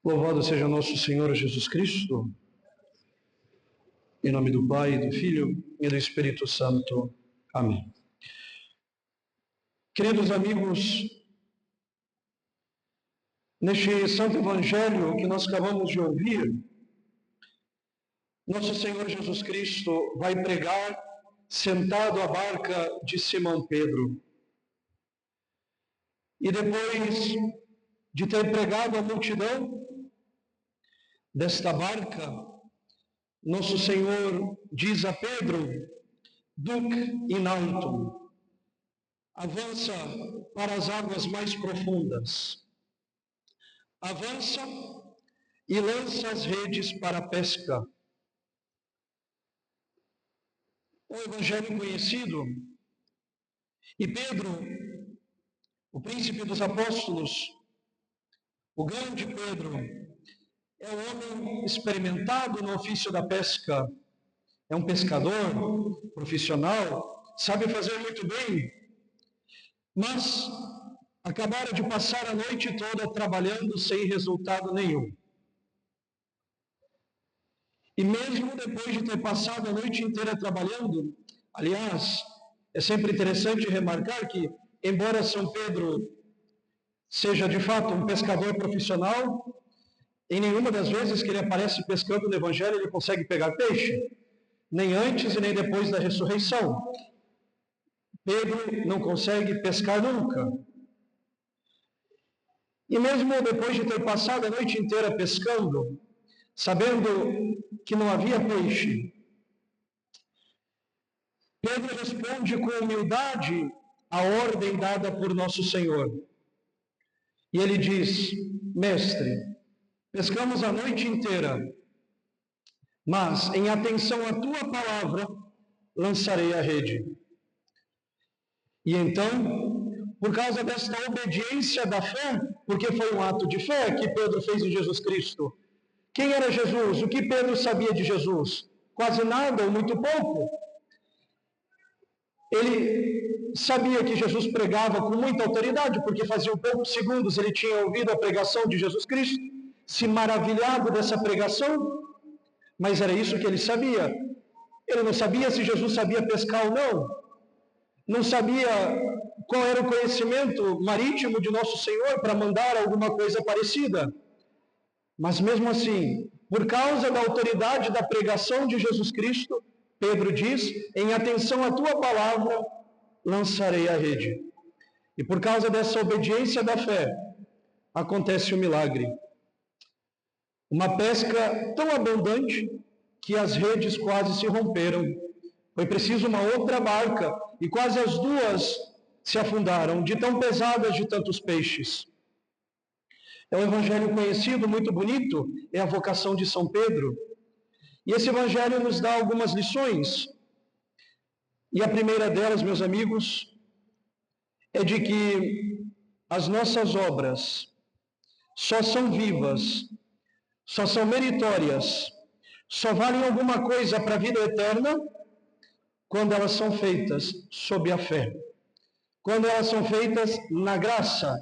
Louvado seja nosso Senhor Jesus Cristo, em nome do Pai, do Filho e do Espírito Santo. Amém. Queridos amigos, neste Santo Evangelho que nós acabamos de ouvir, nosso Senhor Jesus Cristo vai pregar sentado à barca de Simão Pedro. E depois de ter pregado a multidão desta barca, nosso Senhor diz a Pedro: duc in altum, avança para as águas mais profundas, avança e lança as redes para a pesca. Um evangelho conhecido. E Pedro, o príncipe dos apóstolos, o grande Pedro, é um homem experimentado no ofício da pesca, é um pescador profissional, sabe fazer muito bem, mas acabaram de passar a noite toda trabalhando sem resultado nenhum. E mesmo depois de ter passado a noite inteira trabalhando, aliás, é sempre interessante remarcar que, embora São Pedro seja de fato um pescador profissional, em nenhuma das vezes que ele aparece pescando no Evangelho ele consegue pegar peixe, nem antes e nem depois da ressurreição. Pedro não consegue pescar nunca. E mesmo depois de ter passado a noite inteira pescando, sabendo que não havia peixe, Pedro responde com humildade à ordem dada por nosso Senhor. E ele diz: mestre, pescamos a noite inteira, mas em atenção à tua palavra, lançarei a rede. E então, por causa desta obediência da fé, porque foi um ato de fé que Pedro fez em Jesus Cristo. Quem era Jesus? O que Pedro sabia de Jesus? Quase nada ou muito pouco. Ele sabia que Jesus pregava com muita autoridade, porque fazia poucos segundos ele tinha ouvido a pregação de Jesus Cristo, se maravilhado dessa pregação, mas era isso que ele sabia. Ele não sabia se Jesus sabia pescar ou não sabia qual era o conhecimento marítimo de nosso Senhor para mandar alguma coisa parecida. Mas mesmo assim, por causa da autoridade da pregação de Jesus Cristo, Pedro diz: em atenção à tua palavra, lançarei a rede. E por causa dessa obediência da fé, acontece o milagre. Uma pesca tão abundante que as redes quase se romperam. Foi preciso uma outra barca e quase as duas se afundaram, de tão pesadas de tantos peixes. É um evangelho conhecido, muito bonito, é a vocação de São Pedro. E esse evangelho nos dá algumas lições. E a primeira delas, meus amigos, é de que as nossas obras só são vivas, só são meritórias, só valem alguma coisa para a vida eterna quando elas são feitas sob a fé, quando elas são feitas na graça,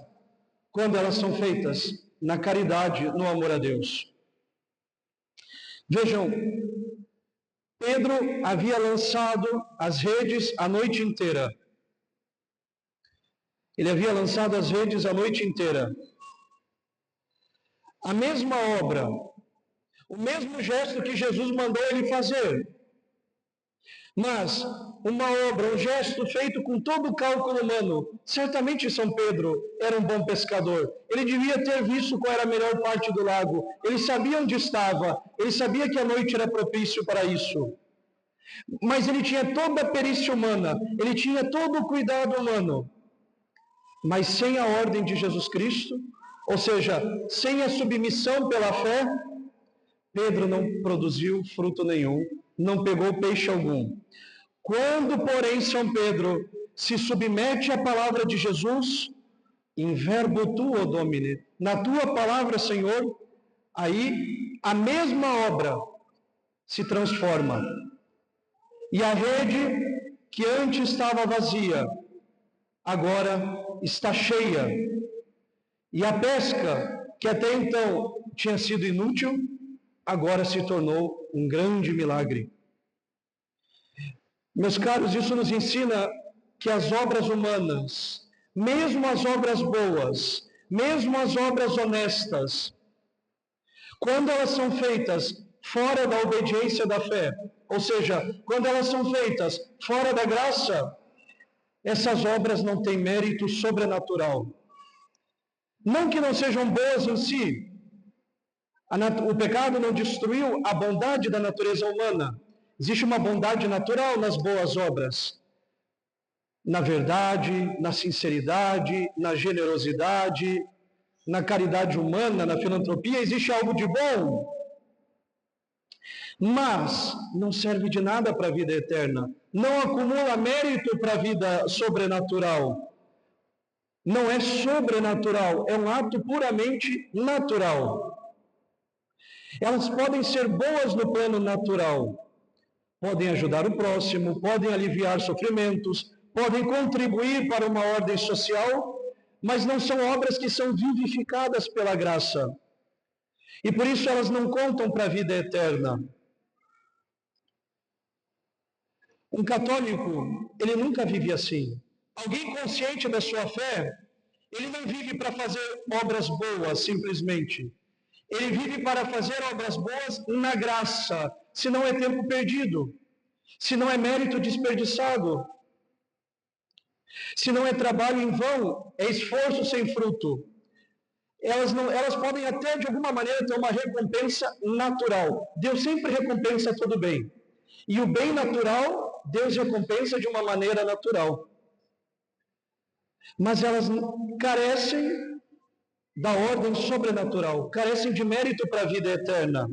quando elas são feitas na caridade, no amor a Deus. Vejam, Pedro havia lançado as redes a noite inteira. Ele havia lançado as redes a noite inteira. A mesma obra, o mesmo gesto que Jesus mandou ele fazer. Mas uma obra, um gesto feito com todo o cálculo humano. Certamente São Pedro era um bom pescador. Ele devia ter visto qual era a melhor parte do lago. Ele sabia onde estava. Ele sabia que a noite era propício para isso. Mas ele tinha toda a perícia humana. Ele tinha todo o cuidado humano. Mas sem a ordem de Jesus Cristo, ou seja, sem a submissão pela fé, Pedro não produziu fruto nenhum, não pegou peixe algum. Quando, porém, São Pedro se submete à palavra de Jesus, in verbo tuo, Domine, na tua palavra, Senhor, aí a mesma obra se transforma. E a rede que antes estava vazia, agora está cheia. E a pesca, que até então tinha sido inútil, agora se tornou um grande milagre. Meus caros, isso nos ensina que as obras humanas, mesmo as obras boas, mesmo as obras honestas, quando elas são feitas fora da obediência da fé, ou seja, quando elas são feitas fora da graça, essas obras não têm mérito sobrenatural. Não que não sejam boas em si. O pecado não destruiu a bondade da natureza humana. Existe uma bondade natural nas boas obras. Na verdade, na sinceridade, na generosidade, na caridade humana, na filantropia, existe algo de bom. Mas não serve de nada para a vida eterna. Não acumula mérito para a vida sobrenatural. Não é sobrenatural, é um ato puramente natural. Elas podem ser boas no plano natural. Podem ajudar o próximo, podem aliviar sofrimentos, podem contribuir para uma ordem social, mas não são obras que são vivificadas pela graça. E por isso elas não contam para a vida eterna. Um católico, ele nunca vive assim. Alguém consciente da sua fé, ele não vive para fazer obras boas, simplesmente. Ele vive para fazer obras boas na graça, se não é tempo perdido, se não é mérito desperdiçado, se não é trabalho em vão, é esforço sem fruto. Elas podem até, de alguma maneira, ter uma recompensa natural. Deus sempre recompensa todo bem. E o bem natural, Deus recompensa de uma maneira natural. Mas elas carecem da ordem sobrenatural, carecem de mérito para a vida eterna.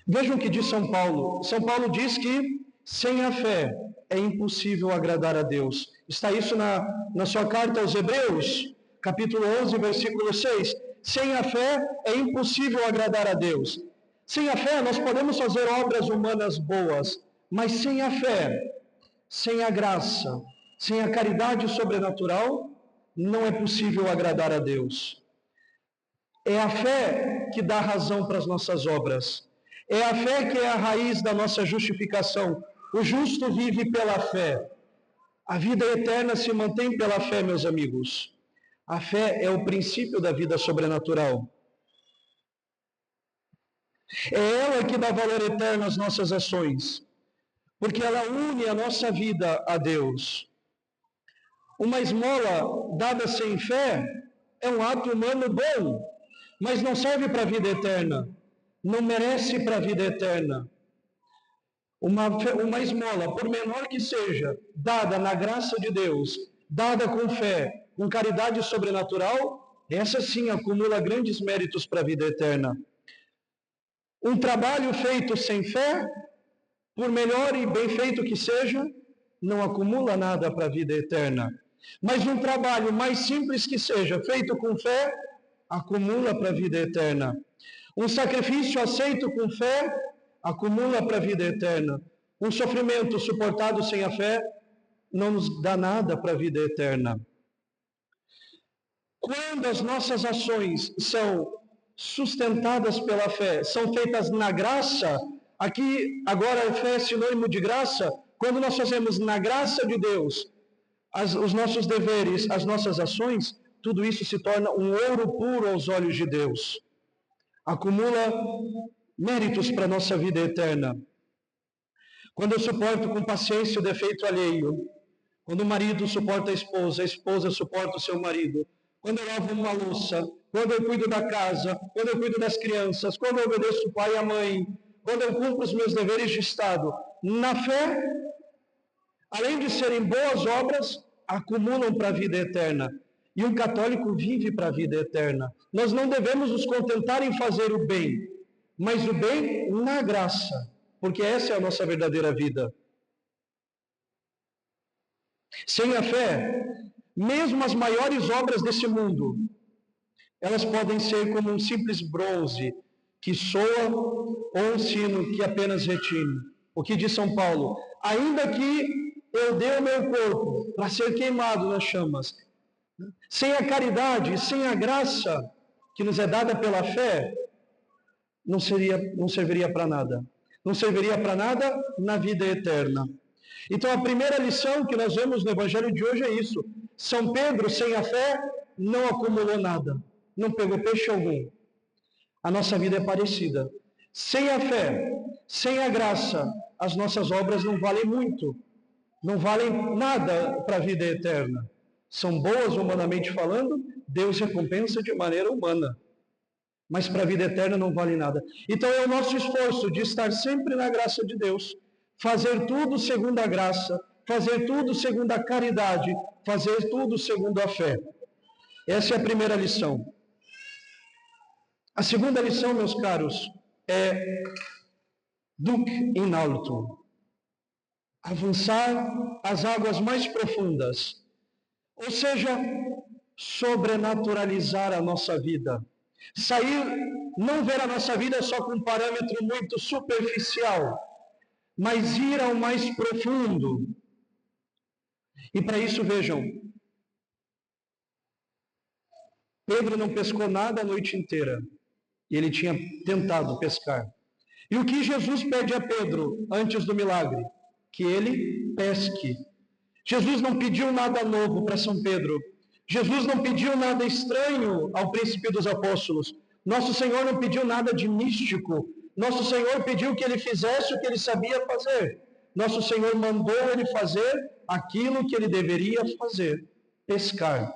Vejam o que diz São Paulo. São Paulo diz que sem a fé é impossível agradar a Deus. Está isso na sua carta aos Hebreus, capítulo 11, versículo 6. Sem a fé é impossível agradar a Deus. Sem a fé nós podemos fazer obras humanas boas, mas sem a fé, sem a graça, sem a caridade sobrenatural, não é possível agradar a Deus. É a fé que dá razão para as nossas obras. É a fé que é a raiz da nossa justificação. O justo vive pela fé. A vida eterna se mantém pela fé, meus amigos. A fé é o princípio da vida sobrenatural. É ela que dá valor eterno às nossas ações, porque ela une a nossa vida a Deus. Uma esmola dada sem fé é um ato humano bom, mas não serve para a vida eterna, não merece para a vida eterna. Uma esmola, por menor que seja, dada na graça de Deus, dada com fé, com caridade sobrenatural, essa sim acumula grandes méritos para a vida eterna. Um trabalho feito sem fé, por melhor e bem feito que seja, não acumula nada para a vida eterna. Mas um trabalho mais simples que seja, feito com fé, acumula para a vida eterna. Um sacrifício aceito com fé, acumula para a vida eterna. Um sofrimento suportado sem a fé, não nos dá nada para a vida eterna. Quando as nossas ações são sustentadas pela fé, são feitas na graça, aqui agora a fé é sinônimo de graça, quando nós fazemos na graça de Deus, os nossos deveres, as nossas ações, tudo isso se torna um ouro puro aos olhos de Deus. Acumula méritos para a nossa vida eterna. Quando eu suporto com paciência o defeito alheio, quando o marido suporta a esposa suporta o seu marido, quando eu lavo uma louça, quando eu cuido da casa, quando eu cuido das crianças, quando eu obedeço o pai e a mãe, quando eu cumpro os meus deveres de Estado, na fé, além de serem boas obras, acumulam para a vida eterna. E um católico vive para a vida eterna. Nós não devemos nos contentar em fazer o bem, mas o bem na graça, porque essa é a nossa verdadeira vida. Sem a fé, mesmo as maiores obras desse mundo, elas podem ser como um simples bronze que soa ou um sino que apenas retine. O que diz São Paulo? Ainda que eu dê o meu corpo para ser queimado nas chamas, sem a caridade, sem a graça, que nos é dada pela fé, não serviria para nada. Não serviria para nada na vida eterna. Então, a primeira lição que nós vemos no Evangelho de hoje é isso. São Pedro, sem a fé, não acumulou nada. Não pegou peixe algum. A nossa vida é parecida. Sem a fé, sem a graça, as nossas obras não valem muito. Não valem nada para a vida eterna. São boas humanamente falando, Deus recompensa de maneira humana. Mas para a vida eterna não vale nada. Então é o nosso esforço de estar sempre na graça de Deus, fazer tudo segundo a graça, fazer tudo segundo a caridade, fazer tudo segundo a fé. Essa é a primeira lição. A segunda lição, meus caros, é duc in alto. Avançar às águas mais profundas. Ou seja, sobrenaturalizar a nossa vida. Não ver a nossa vida só com um parâmetro muito superficial, mas ir ao mais profundo. E para isso, vejam, Pedro não pescou nada a noite inteira, e ele tinha tentado pescar. E o que Jesus pede a Pedro antes do milagre? Que ele pesque. Jesus não pediu nada novo para São Pedro. Jesus não pediu nada estranho ao príncipe dos apóstolos. Nosso Senhor não pediu nada de místico. Nosso Senhor pediu que ele fizesse o que ele sabia fazer. Nosso Senhor mandou ele fazer aquilo que ele deveria fazer: pescar.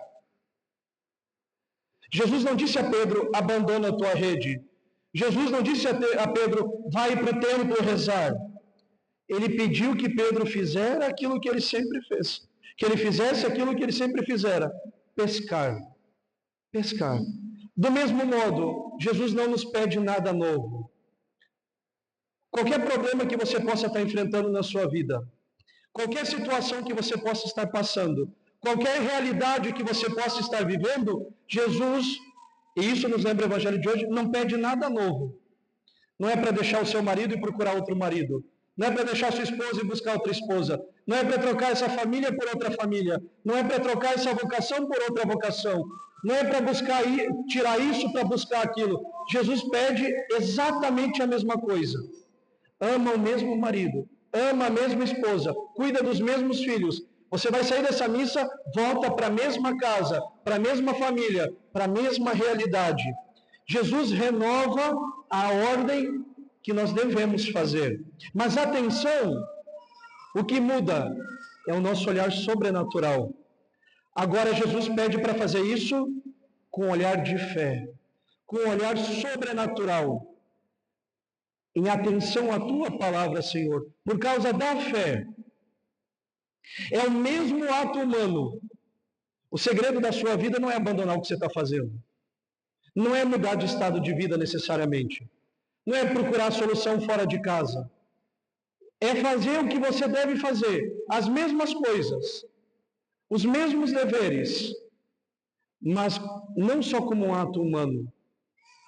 Jesus não disse a Pedro: abandona a tua rede. Jesus não disse a Pedro: vai para o templo rezar. Ele pediu que Pedro fizesse aquilo que ele sempre fez. Que ele fizesse aquilo que ele sempre fizera: pescar. Pescar. Do mesmo modo, Jesus não nos pede nada novo. Qualquer problema que você possa estar enfrentando na sua vida, qualquer situação que você possa estar passando, qualquer realidade que você possa estar vivendo, Jesus, e isso nos lembra o Evangelho de hoje, não pede nada novo. Não é para deixar o seu marido e procurar outro marido. Não é para deixar sua esposa e buscar outra esposa. Não é para trocar essa família por outra família. Não é para trocar essa vocação por outra vocação. Não é para buscar tirar isso para buscar aquilo. Jesus pede exatamente a mesma coisa. Ama o mesmo marido, ama a mesma esposa, cuida dos mesmos filhos. Você vai sair dessa missa, volta para a mesma casa, para a mesma família, para a mesma realidade. Jesus renova a ordem que nós devemos fazer. Mas atenção, o que muda é o nosso olhar sobrenatural. Agora Jesus pede para fazer isso com um olhar de fé, com um olhar sobrenatural. Em atenção à tua palavra, Senhor, por causa da fé. É o mesmo ato humano. O segredo da sua vida não é abandonar o que você está fazendo. Não é mudar de estado de vida necessariamente. Não é procurar a solução fora de casa. É fazer o que você deve fazer. As mesmas coisas. Os mesmos deveres. Mas não só como um ato humano.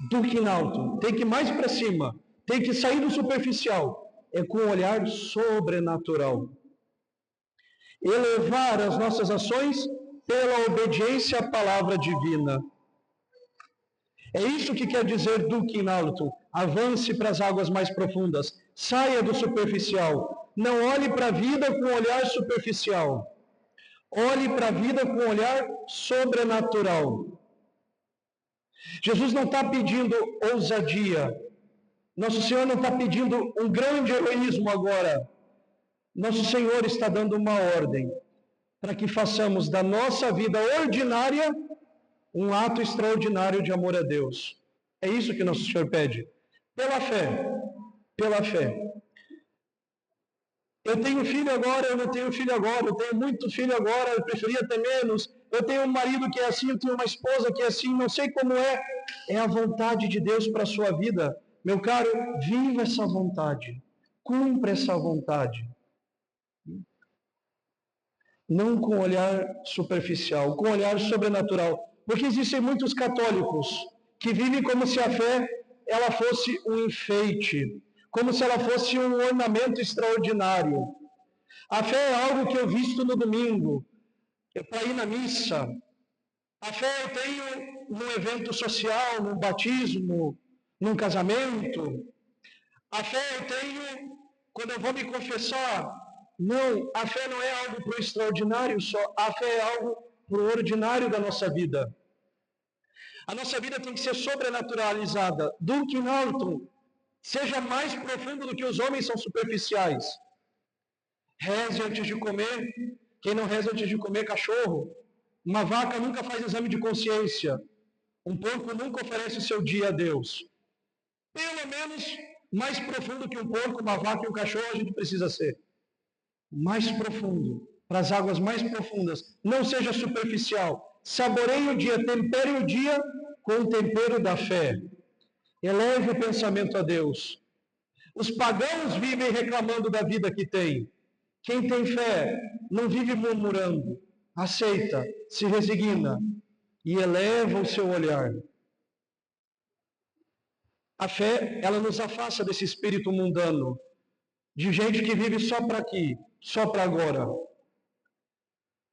Do que em alto. Tem que ir mais para cima. Tem que sair do superficial. É com um olhar sobrenatural. Elevar as nossas ações pela obediência à palavra divina. É isso que quer dizer duque in alto. Avance para as águas mais profundas. Saia do superficial. Não olhe para a vida com um olhar superficial. Olhe para a vida com um olhar sobrenatural. Jesus não está pedindo ousadia. Nosso Senhor não está pedindo um grande heroísmo agora. Nosso Senhor está dando uma ordem para que façamos da nossa vida ordinária um ato extraordinário de amor a Deus. É isso que nosso Senhor pede. Pela fé. Pela fé. Eu tenho filho agora, eu não tenho filho agora, eu tenho muito filho agora, eu preferia ter menos. Eu tenho um marido que é assim, eu tenho uma esposa que é assim, não sei como é. É a vontade de Deus para a sua vida. Meu caro, viva essa vontade. Cumpra essa vontade. Não com olhar superficial, com olhar sobrenatural. Porque existem muitos católicos que vivem como se a fé ela fosse um enfeite, como se ela fosse um ornamento extraordinário. A fé é algo que eu visto no domingo, para ir na missa. A fé eu tenho num evento social, num batismo, num casamento. A fé eu tenho quando eu vou me confessar. Não, a fé não é algo para o extraordinário só. A fé é algo para o ordinário da nossa vida. A nossa vida tem que ser sobrenaturalizada. Duncan Norton, seja mais profundo do que os homens são superficiais. Reze antes de comer. Quem não reza antes de comer, cachorro. Uma vaca nunca faz exame de consciência. Um porco nunca oferece o seu dia a Deus. Pelo menos mais profundo que um porco, uma vaca e um cachorro a gente precisa ser. Mais profundo, para as águas mais profundas. Não seja superficial. Saboreie o dia, tempere o dia com o tempero da fé. Eleve o pensamento a Deus. Os pagãos vivem reclamando da vida que têm. Quem tem fé não vive murmurando. Aceita, se resigna e eleva o seu olhar. A fé, ela nos afasta desse espírito mundano, de gente que vive só para aqui, só para agora.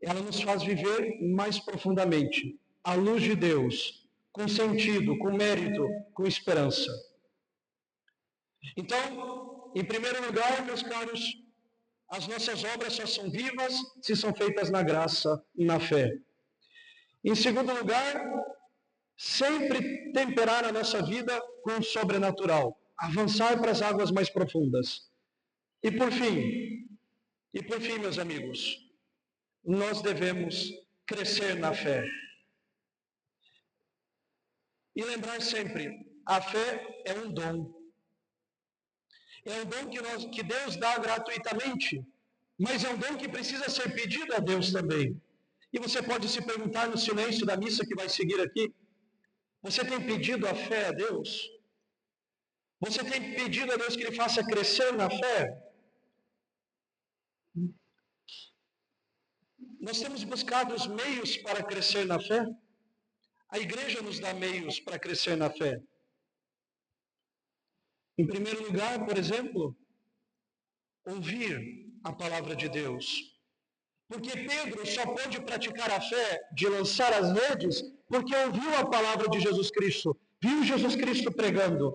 Ela nos faz viver mais profundamente, à luz de Deus, com sentido, com mérito, com esperança. Então, em primeiro lugar, meus caros, as nossas obras só são vivas se são feitas na graça e na fé. Em segundo lugar, sempre temperar a nossa vida com o sobrenatural, avançar para as águas mais profundas. E por fim, meus amigos, nós devemos crescer na fé. E lembrar sempre, a fé é um dom. É um dom que Deus dá gratuitamente, mas é um dom que precisa ser pedido a Deus também. E você pode se perguntar no silêncio da missa que vai seguir aqui, você tem pedido a fé a Deus? Você tem pedido a Deus que Ele faça crescer na fé? Nós temos buscado os meios para crescer na fé? A igreja nos dá meios para crescer na fé. Em primeiro lugar, por exemplo, ouvir a palavra de Deus. Porque Pedro só pôde praticar a fé de lançar as redes porque ouviu a palavra de Jesus Cristo, viu Jesus Cristo pregando.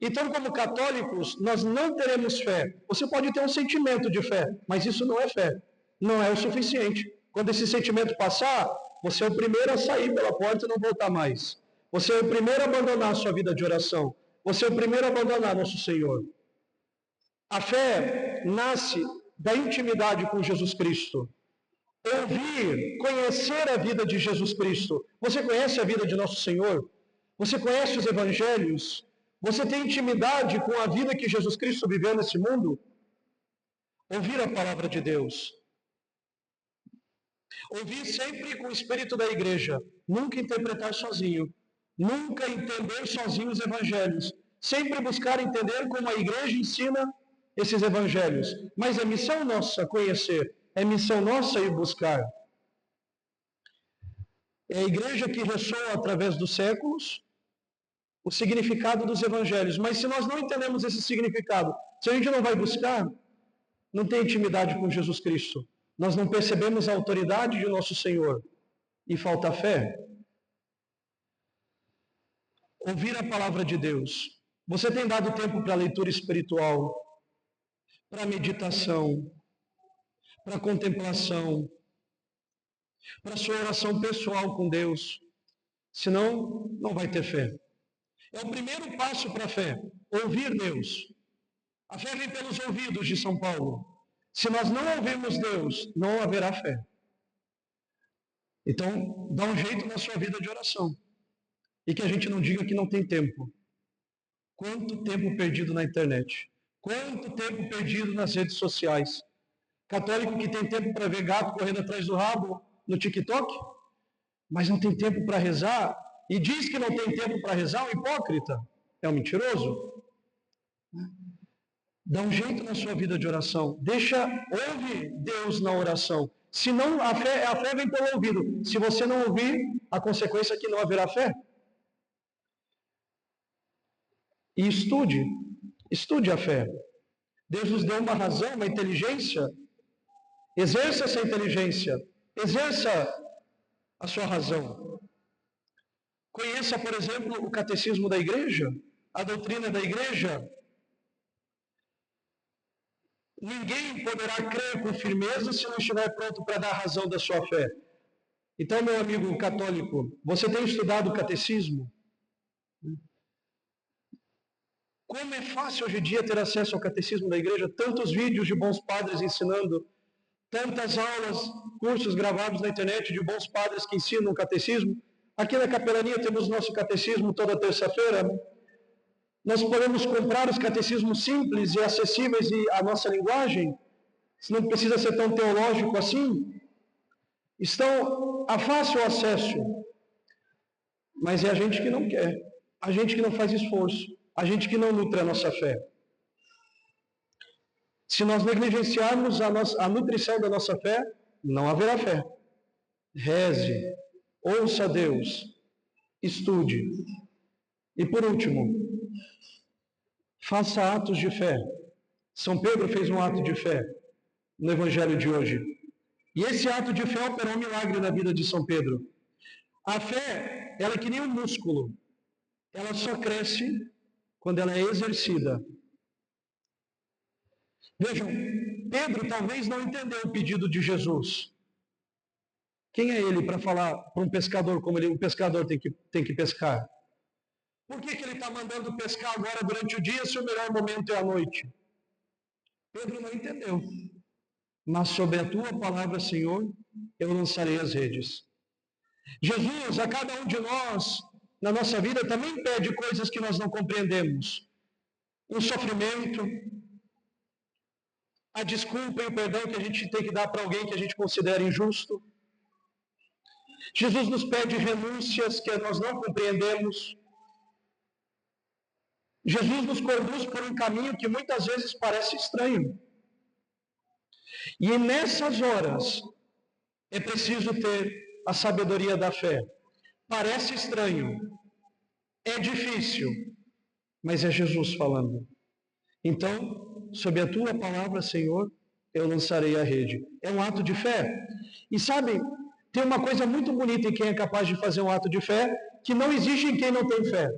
Então, como católicos, nós não teremos fé. Você pode ter um sentimento de fé, mas isso não é fé. Não é o suficiente. Quando esse sentimento passar, você é o primeiro a sair pela porta e não voltar mais. Você é o primeiro a abandonar a sua vida de oração. Você é o primeiro a abandonar nosso Senhor. A fé nasce da intimidade com Jesus Cristo. Ouvir, conhecer a vida de Jesus Cristo. Você conhece a vida de nosso Senhor? Você conhece os evangelhos? Você tem intimidade com a vida que Jesus Cristo viveu nesse mundo? Ouvir a palavra de Deus. Ouvir sempre com o espírito da igreja. Nunca interpretar sozinho. Nunca entender sozinho os evangelhos. Sempre buscar entender como a igreja ensina esses evangelhos. Mas é missão nossa conhecer. É missão nossa ir buscar. É a igreja que ressoa através dos séculos o significado dos evangelhos. Mas se nós não entendemos esse significado, se a gente não vai buscar, não tem intimidade com Jesus Cristo, nós não percebemos a autoridade de nosso Senhor e falta fé. Ouvir a palavra de Deus. Você tem dado tempo para leitura espiritual, para meditação, para contemplação, para sua oração pessoal com Deus. Senão, não vai ter fé. É o primeiro passo para a fé, ouvir Deus. A fé vem pelos ouvidos de São Paulo. Se nós não ouvirmos Deus, não haverá fé. Então, dá um jeito na sua vida de oração. E que a gente não diga que não tem tempo. Quanto tempo perdido na internet? Quanto tempo perdido nas redes sociais? Católico que tem tempo para ver gato correndo atrás do rabo no TikTok, mas não tem tempo para rezar, e diz que não tem tempo para rezar, um hipócrita. É um mentiroso. Dá um jeito na sua vida de oração. Ouve Deus na oração. Se não, a fé vem pelo ouvido. Se você não ouvir, a consequência é que não haverá fé. E estude a fé. Deus nos deu uma razão, uma inteligência. Exerça essa inteligência. Exerça a sua razão. Conheça, por exemplo, o catecismo da igreja, a doutrina da igreja. Ninguém poderá crer com firmeza se não estiver pronto para dar razão da sua fé. Então, meu amigo católico, você tem estudado o catecismo? Como é fácil hoje em dia ter acesso ao catecismo da igreja? Tantos vídeos de bons padres ensinando, tantas aulas, cursos gravados na internet de bons padres que ensinam o catecismo. Aqui na capelania temos nosso catecismo toda terça-feira. Nós podemos comprar os catecismos simples e acessíveis à nossa linguagem, se não precisa ser tão teológico assim. Estão a fácil acesso, mas é a gente que não quer, a gente que não faz esforço, a gente que não nutre a nossa fé. Se nós negligenciarmos a nutrição da nossa fé, não haverá fé. Reze, ouça a Deus, estude. E por último, faça atos de fé. São Pedro fez um ato de fé no Evangelho de hoje. E esse ato de fé operou um milagre na vida de São Pedro. A fé, ela é que nem um músculo. Ela só cresce quando ela é exercida. Vejam, Pedro talvez não entendeu o pedido de Jesus. Quem é ele para falar para um pescador como um pescador tem que pescar? Por que ele está mandando pescar agora durante o dia se o melhor momento é a noite? Pedro não entendeu. Mas sob a tua palavra, Senhor, eu lançarei as redes. Jesus, a cada um de nós, na nossa vida, também pede coisas que nós não compreendemos. O sofrimento, a desculpa e o perdão que a gente tem que dar para alguém que a gente considera injusto. Jesus nos pede renúncias que nós não compreendemos. Jesus nos conduz por um caminho que muitas vezes parece estranho. E nessas horas é preciso ter a sabedoria da fé. Parece estranho, é difícil, mas é Jesus falando. Então, sob a tua palavra, Senhor, eu lançarei a rede. É um ato de fé. E sabe, tem uma coisa muito bonita em quem é capaz de fazer um ato de fé, que não existe em quem não tem fé.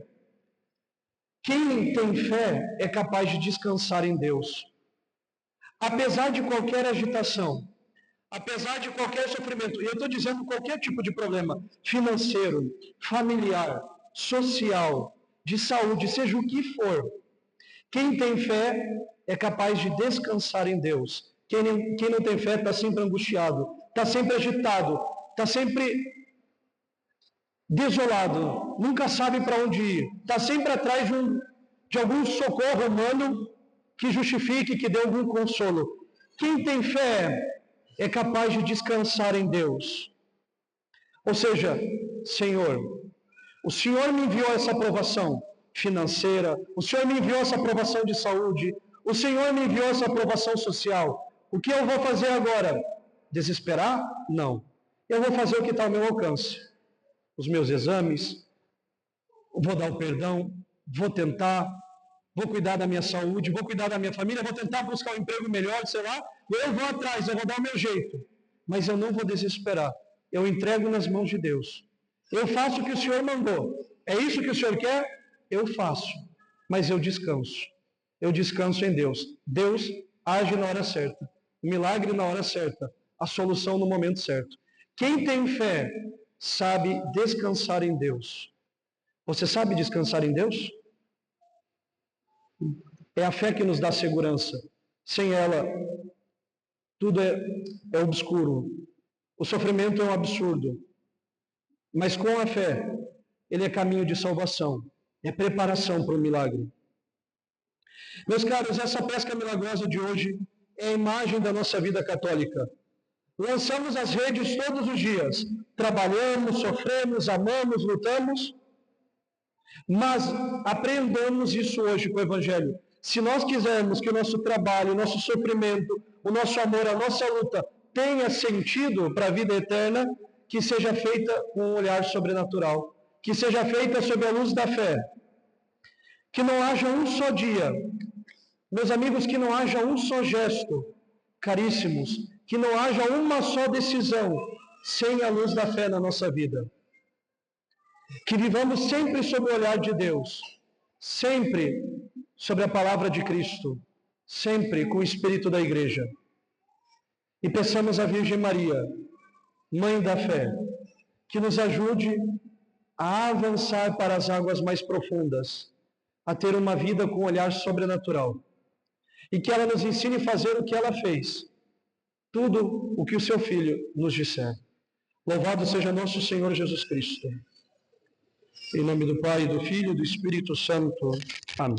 Quem tem fé é capaz de descansar em Deus. Apesar de qualquer agitação, apesar de qualquer sofrimento, e eu estou dizendo qualquer tipo de problema, financeiro, familiar, social, de saúde, seja o que for, quem tem fé é capaz de descansar em Deus. Quem não tem fé está sempre angustiado, está sempre agitado, está sempre desolado, nunca sabe para onde ir, está sempre atrás de algum socorro humano que justifique, que dê algum consolo. Quem tem fé é capaz de descansar em Deus. Ou seja, Senhor, o Senhor me enviou essa aprovação financeira, o Senhor me enviou essa aprovação de saúde, o Senhor me enviou essa aprovação social. O que eu vou fazer agora? Desesperar? Não. Eu vou fazer o que está ao meu alcance. Os meus exames, vou dar o perdão, vou tentar, vou cuidar da minha saúde, vou cuidar da minha família, vou tentar buscar um emprego melhor, sei lá, eu vou atrás, eu vou dar o meu jeito, mas eu não vou desesperar, eu entrego nas mãos de Deus. Eu faço o que o Senhor mandou, é isso que o Senhor quer? Eu faço, mas eu descanso em Deus. Deus age na hora certa, o milagre na hora certa, a solução no momento certo. Quem tem fé sabe descansar em Deus. Você sabe descansar em Deus? É a fé que nos dá segurança. Sem ela, tudo é obscuro. O sofrimento é um absurdo. Mas com a fé, ele é caminho de salvação. É preparação para o milagre. Meus caros, essa pesca milagrosa de hoje é a imagem da nossa vida católica. Lançamos as redes todos os dias. Trabalhamos, sofremos, amamos, lutamos. Mas aprendamos isso hoje com o Evangelho. Se nós quisermos que o nosso trabalho, o nosso sofrimento, o nosso amor, a nossa luta tenha sentido para a vida eterna, que seja feita com um olhar sobrenatural, que seja feita sob a luz da fé. Que não haja um só dia, meus amigos, que não haja um só gesto, caríssimos, que não haja uma só decisão sem a luz da fé na nossa vida. Que vivamos sempre sob o olhar de Deus, sempre sobre a palavra de Cristo, sempre com o Espírito da Igreja. E peçamos à Virgem Maria, Mãe da Fé, que nos ajude a avançar para as águas mais profundas, a ter uma vida com um olhar sobrenatural. E que ela nos ensine a fazer o que ela fez, tudo o que o seu Filho nos disser. Louvado seja nosso Senhor Jesus Cristo. Em nome do Pai, do Filho e do Espírito Santo. Amém.